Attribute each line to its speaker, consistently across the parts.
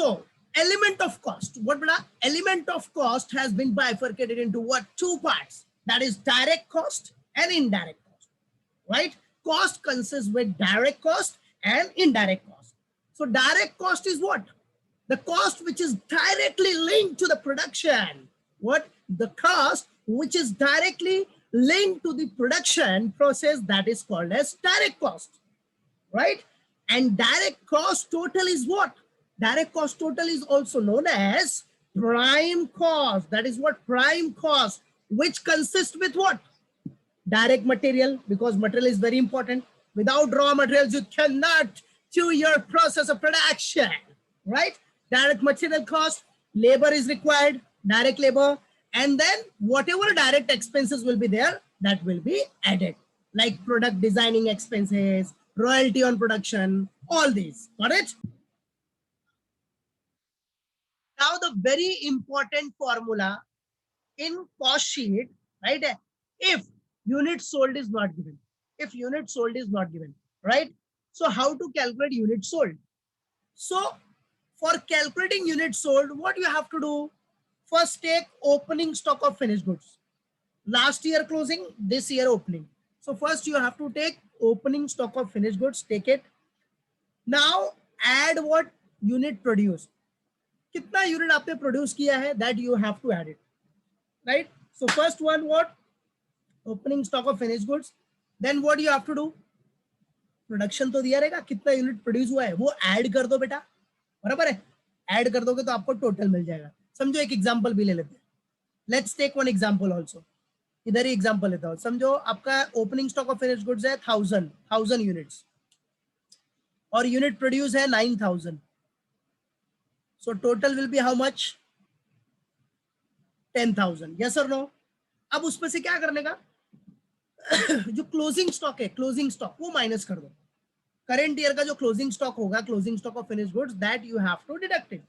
Speaker 1: So element of cost, what beta? Element of cost has been bifurcated into what? Two parts. That is direct cost and indirect cost, right? Cost consists with direct cost and indirect cost. So direct cost is what? The cost which is directly linked to the production. What? The cost which is directly linked to the production process, that is called as direct cost, right? And direct cost total is what? Direct cost total is also known as prime cost. That is what? Prime cost, which consists with what? Direct material, because material is very important. Without raw materials, you cannot do your process of production, right? Direct material cost, labor is required, direct labor, and then whatever direct expenses will be there, that will be added, like product designing expenses, royalty on production, all these. Got it? Now the very important formula in cost sheet, right? If unit sold is not given, if unit sold is not given, right? So how to calculate unit sold? So for calculating unit sold, what you have to do? First, take opening stock of finished goods. Last year closing, this year opening. So first you have to take opening stock of finished goods, take it. Now add what? Unit produced. कितना unit आपने produce किया है, that you have to add it, right? So first one, what? Opening stock of finished goods. Then what you have to do? Production तो दिया रहेगा, कितना unit produce हुआ है वो ऐड कर दो बेटा, बराबर है? ऐड कर दोगे तो आपको टोटल मिल जाएगा. समझो एक एग्जांपल भी ले लेते हैं. Let's take one example also. इधर ही एग्जांपल लेता हूं. समझो आपका opening stock of finished goods है 1000 यूनिट्स और यूनिट प्रोड्यूस है 9000. So total will be how much? 10,000. Yes or no? अब उसमें से क्या करने का? जो क्लोजिंग स्टॉक है, क्लोजिंग स्टॉक वो माइनस कर दो. करंट ईयर का जो क्लोजिंग स्टॉक होगा, closing stock of finished goods, that you have to deduct it.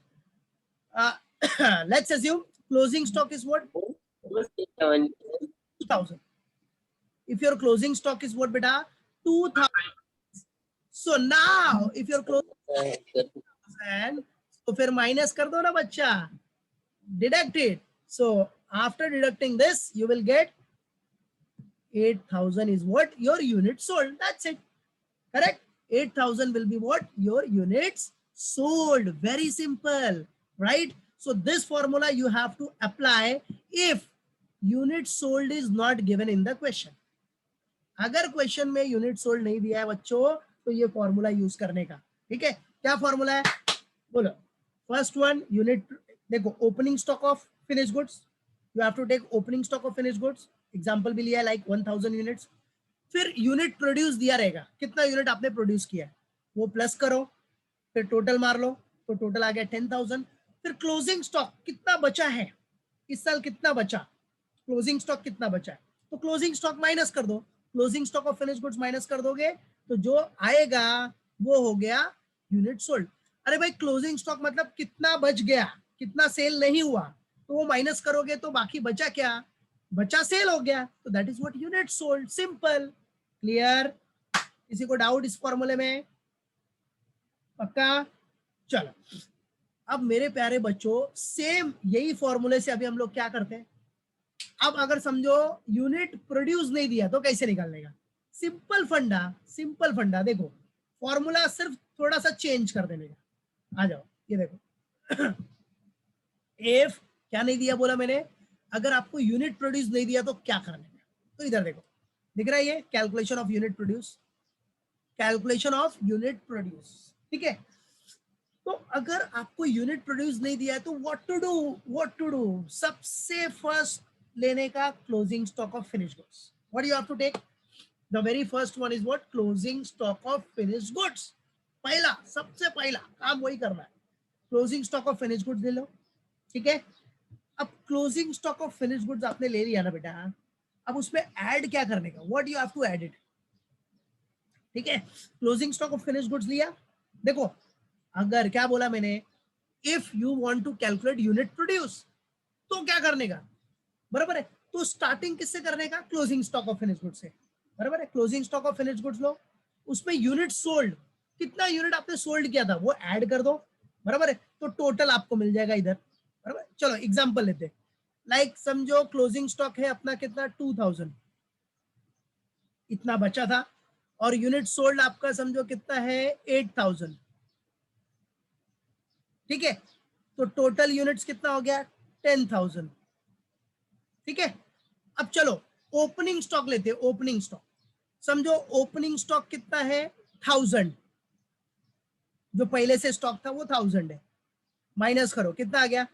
Speaker 1: Let's assume closing stock is what? 2000. If your closing stock is what beta? 2000. So now if your closing 2000, तो फिर minus कर दो ना बच्चा, deduct it. So after deducting this you will gate 8000 is what? Your unit sold. That's it. Correct? 8000 will be what? Your units sold. Very simple, right? So this formula you have to apply if unit sold is not given in the question. अगर question में unit sold नहीं दिया है बच्चों, तो ये formula use करने का. ठीक है? क्या फॉर्मूला है बोलो? First one, unit. देखो opening stock of finished goods, you have to take opening stock of finished goods. Example भी लिया है लाइक 1000 यूनिट्स. फिर यूनिट प्रोड्यूस दिया रहेगा, कितना यूनिट आपने प्रोड्यूस किया है वो प्लस करो, फिर टोटल मार लो, तो टोटल आ गया 10,000. फिर क्लोजिंग स्टॉक कितना बचा है इस साल, कितना बचा, क्लोजिंग स्टॉक कितना बचा है, तो क्लोजिंग स्टॉक माइनस कर दो. Closing stock of finished goods minus कर दोगे तो जो आएगा वो हो गया यूनिट सोल्ड. अरे भाई क्लोजिंग स्टॉक मतलब कितना बच गया, कितना सेल नहीं हुआ, तो वो माइनस करोगे तो बाकी बचा क्या? बचा सेल हो गया, तो that is what? Unit sold. Simple. Clear? किसी को डाउट इस फॉर्मूले में? पक्का? चलो अब मेरे प्यारे बच्चों, सेम यही फॉर्मूले से अभी हम लोग क्या करते हैं. अब अगर समझो यूनिट प्रोड्यूस नहीं दिया तो कैसे निकालने का? सिंपल फंडा, सिंपल फंडा. देखो फॉर्मूला सिर्फ थोड़ा सा चेंज कर देने का. आ जाओ, ये देखो. इफ क्या नहीं दिया बोला मैंने? अगर आपको यूनिट प्रोड्यूस नहीं दिया तो क्या करने का? तो इधर देखो, दिख रहा है ये calculation of unit produce, calculation of unit produce. ठीक है? तो अगर आपको यूनिट प्रोड्यूस नहीं दिया है तो what to do? What to do? सबसे फर्स्ट लेने का closing stock of finished goods. What you have to take? The very first one is what? Closing stock of finished goods. पहला, सबसे पहला काम वही करना है. Closing stock of finished goods ले लो. ठीक है? अब closing stock of finished goods आपने ले लिया ना बेटा, अब उसमें ऐड क्या करने का? What you have to add it. ठीक है? Closing stock of finished goods लिया. देखो अगर क्या बोला मैंने, if you want to calculate unit produce, तो क्या करने का? बराबर है? तो स्टार्टिंग किससे करने का? Closing stock of finished goods से. बराबर है? Closing stock of finished goods लो, उसमें यूनिट सोल्ड, कितना यूनिट आपने सोल्ड किया था वो ऐड कर दो. बराबर है? तो टोटल आपको मिल जाएगा इधर, बराबर। चलो एग्जांपल लेते हैं, लाइक समझो क्लोजिंग स्टॉक है अपना कितना 2000, इतना बचा था, और यूनिट सोल्ड आपका समझो कितना है 8000, ठीक है। तो टोटल यूनिट्स कितना हो गया 10,000, ठीक है। अब चलो ओपनिंग स्टॉक लेते हैं, ओपनिंग स्टॉक समझो ओपनिंग स्टॉक कितना है 1000, जो पहले से स्टॉक था वो 1000 है, माइनस करो कितना आ गया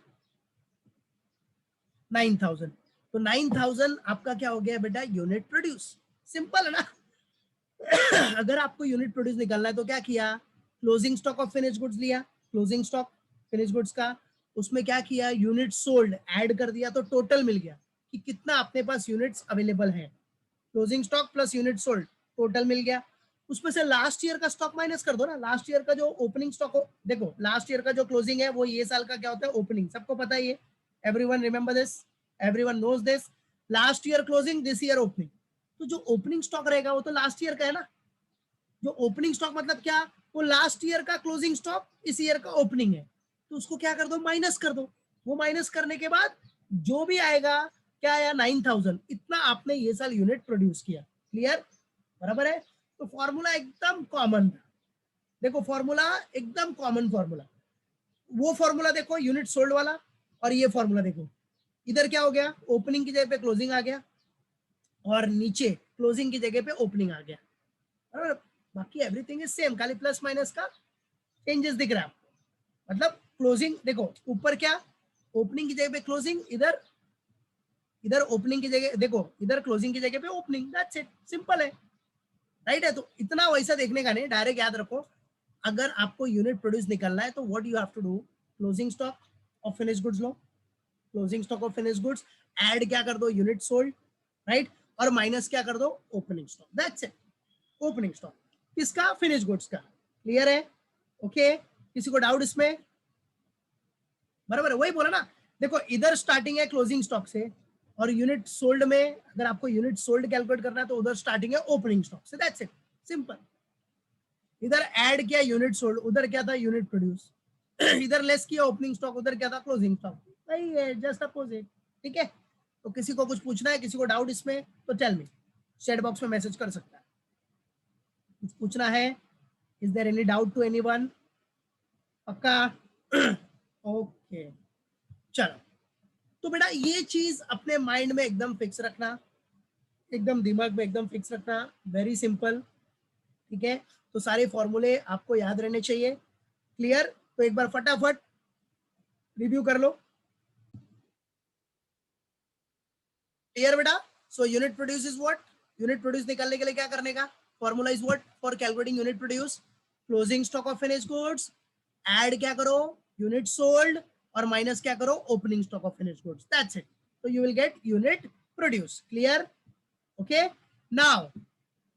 Speaker 1: 9000। तो 9000 आपका क्या हो गया बेटा यूनिट प्रोड्यूस, सिंपल है ना। अगर आपको यूनिट प्रोड्यूस निकालना है तो क्या किया, closing stock of finish goods लिया, क्लोजिंग स्टॉक फिनिश गुड्स का, उसमें क्या किया यूनिट सोल्ड ऐड कर दिया, तो टोटल मिल गया कि कितना अपने पास यूनिट्स अवेलेबल है, closing stock plus unit sold total मिल गया। उसमें से लास्ट ईयर का स्टॉक माइनस कर दो ना, लास्ट ईयर का जो ओपनिंग स्टॉक हो, देखो लास्ट ईयर का जो क्लोजिंग है वो ये साल का क्या होता है ओपनिंग, सबको पता ही है, everyone remember this, everyone knows this, last year closing this year opening. तो जो ओपनिंग स्टॉक रहेगा वो तो लास्ट ईयर का है ना, जो ओपनिंग स्टॉक मतलब क्या, वो लास्ट ईयर का क्लोजिंग स्टॉक इस ईयर का ओपनिंग है, तो उसको क्या कर दो माइनस कर दो, वो माइनस करने के बाद जो भी आएगा क्या आया 9000, इतना आपने ये साल यूनिट प्रोड्यूस किया, क्लियर, बराबर है। तो फॉर्मूला एकदम कॉमन था, देखो फॉर्मूला एकदम कॉमन फॉर्मूला, वो फॉर्मूला देखो यूनिट सोल्ड वाला, और ये फॉर्मूला देखो, इधर क्या हो गया ओपनिंग की जगह पे क्लोजिंग आ गया, और नीचे क्लोजिंग की जगह पे ओपनिंग आ गया, बराबर। बाकी एवरीथिंग इज सेम, खाली प्लस माइनस का चेंजेस दिख रहा है आपको, मतलब क्लोजिंग देखो ऊपर क्या ओपनिंग की जगह पे क्लोजिंग, इधर इधर ओपनिंग की जगह देखो, इधर क्लोजिंग की जगह पे ओपनिंग, दैट्स इट, सिंपल है, राइट है। तो इतना वैसा देखने का नहीं, डायरेक्ट याद रखो, अगर आपको यूनिट प्रोड्यूस निकालना है तो what you have to do, closing stock of finish goods लो, closing stock of finish goods add क्या कर दो यूनिट सोल्ड, राइट, और माइनस क्या कर दो opening stock, that's it, opening stock किसका फिनिश गुड्स का, क्लियर है, ओके। किसी को डाउट इसमें, बराबर है, वही बोला ना, देखो इधर स्टार्टिंग है क्लोजिंग स्टॉक से, और यूनिट सोल्ड में अगर आपको यूनिट सोल्ड कैलकुलेट करना है तो उधर स्टार्टिंग है ओपनिंग स्टॉक से, दैट्स इट, सिंपल। इधर ऐड किया यूनिट सोल्ड, उधर क्या था यूनिट प्रोड्यूस, इधर लेस किया ओपनिंग स्टॉक, उधर क्या था क्लोजिंग स्टॉक, वही है, जस्ट अपोजिट, ठीक है। तो किसी को कुछ पूछना है, किसी को डाउट इसमें, तो टेल मी, चैट बॉक्स में मैसेज कर सकता है, कुछ पूछना है, is there any doubt to anyone, पक्का, ओके चलो। तो बेटा ये चीज अपने माइंड में एकदम फिक्स रखना, एकदम दिमाग में एकदम फिक्स रखना, वेरी सिंपल, ठीक है। तो सारे फॉर्मूले आपको याद रहने चाहिए, क्लियर। तो एक बार फटाफट रिव्यू कर लो, क्लियर बेटा। So unit produce is what, unit produce निकालने के लिए क्या करने का, formula is what for calculating unit produce, closing stock of finish goods, add क्या करो यूनिट सोल्ड, और माइनस क्या करो opening stock of finish goods, that's it. तो you will get unit produce, clear, okay. Now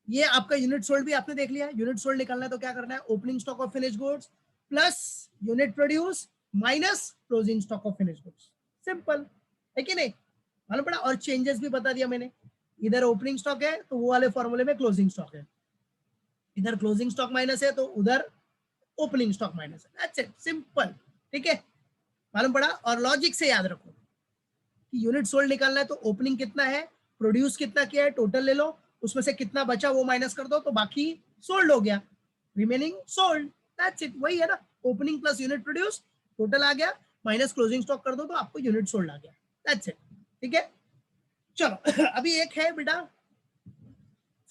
Speaker 1: ये आपका unit sold भी आपने देख लिया, यूनिट सोल्ड निकालना है तो क्या करना है opening stock of finish goods plus unit produce minus closing stock of finish goods, simple है कि नहीं, मालूम पड़ा। और चेंजेस भी बता दिया मैंने, इधर ओपनिंग स्टॉक है तो वो वाले फॉर्मूले में क्लोजिंग स्टॉक है, इधर क्लोजिंग स्टॉक माइनस है तो उधर ओपनिंग स्टॉक माइनस है, दैट्स इट, सिंपल, ठीक है, मालूम पड़ा। और लॉजिक से याद रखो कि यूनिट सोल्ड निकालना है तो ओपनिंग कितना है, प्रोड्यूस कितना किया है, टोटल ले लो, उसमें से कितना बचा वो माइनस कर दो, तो बाकी सोल्ड हो गया, रिमेनिंग सोल्ड, दैट्स इट, वही है ना, opening plus unit produce total आ गया, माइनस क्लोजिंग स्टॉक कर दो तो आपको यूनिट सोल्ड आ गया, दैट्स इट, ठीक है। चलो अभी एक है बेटा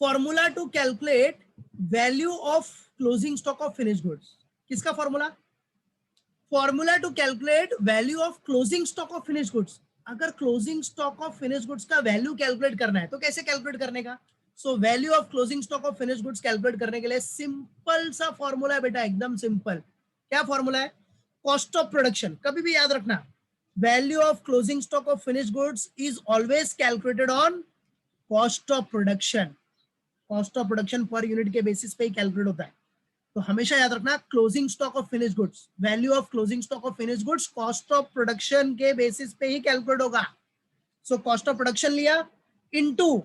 Speaker 1: formula to calculate value of closing stock of finish goods, किसका formula, formula to calculate value of closing stock of finish goods. अगर closing stock of finish goods का वैल्यू कैलकुलेट करना है तो कैसे कैलकुलेट करने का, so value of closing stock of finish goods calculate करने के लिए सिंपल सा फॉर्मूला है बेटा, एकदम सिंपल, क्या फॉर्मूला है, कॉस्ट ऑफ प्रोडक्शन, कभी भी याद रखना, value of closing stock of finish goods is always calculated on cost of production, cost of production per unit के बेसिस पे ही कैलकुलेट होता है। तो हमेशा याद रखना closing stock of finish goods, value of closing stock of finish goods cost of production के basis पे ही कैलकुलेट होगा। सो कॉस्ट ऑफ प्रोडक्शन लिया into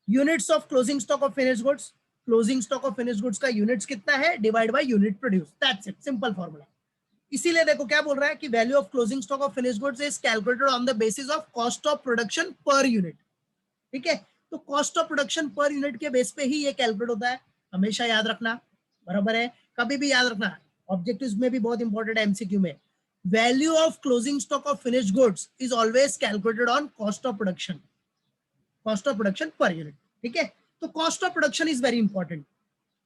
Speaker 1: units of closing stock of finish goods, closing stock of finish goods का units कितना है divide by unit produce, that's it, simple formula, इसीलिए देखो क्या बोल रहा है कि value of closing stock of finish goods is calculated on the basis of cost of production per unit. ठीक है, तो cost of production per unit के बेस पे ही ये कैलकुलेट होता है, हमेशा याद रखना, बराबर है, कभी भी याद रखना, ऑब्जेक्टिव्स में भी बहुत इंपॉर्टेंट है, एमसीक्यू में। Value of closing stock of finish goods is always calculated on cost of production, cost of production per unit. ठीक है, तो cost of production is very important,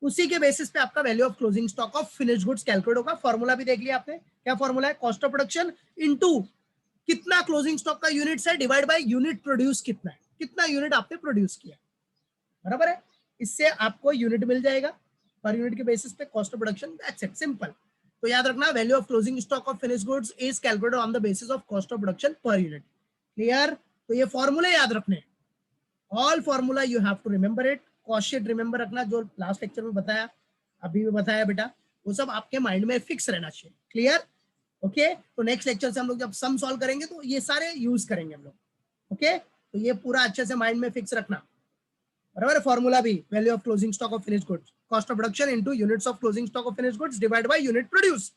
Speaker 1: उसी के बेसिस पे आपका value of closing stock of finish goods calculate होगा। Formula भी देख लिया आपने, क्या फॉर्मूला है, कॉस्ट ऑफ प्रोडक्शन इनटू कितना क्लोजिंग स्टॉक का यूनिट्स है डिवाइड बाय यूनिट प्रोड्यूस कितना है, कितना यूनिट आपने प्रोड्यूस किया, बराबर है, इससे आपको यूनिट मिल जाएगा पर यूनिट के बेसिस पे cost of production, that's it, simple. तो याद रखना value of closing stock of finish goods is calculated on the basis of cost of production per unit. Clear, तो ये फॉर्मूले याद रखने, all formula you have to remember it, cost sheet remember रखना, जो लास्ट लेक्चर में बताया, अभी भी बताया बेटा, वो सब आपके माइंड में फिक्स रहना चाहिए। क्लियर, ओके, तो नेक्स्ट लेक्चर से हम लोग जब सम सॉल्व करेंगे तो ये सारे यूज करेंगे हम लोग। ओके, तो ये पूरा अच्छे से माइंड में फिक्स रखना, बराबर है। फॉर्मूला भी value of closing stock of finish goods, cost of production into units of closing stock of finish goods divide by unit produce.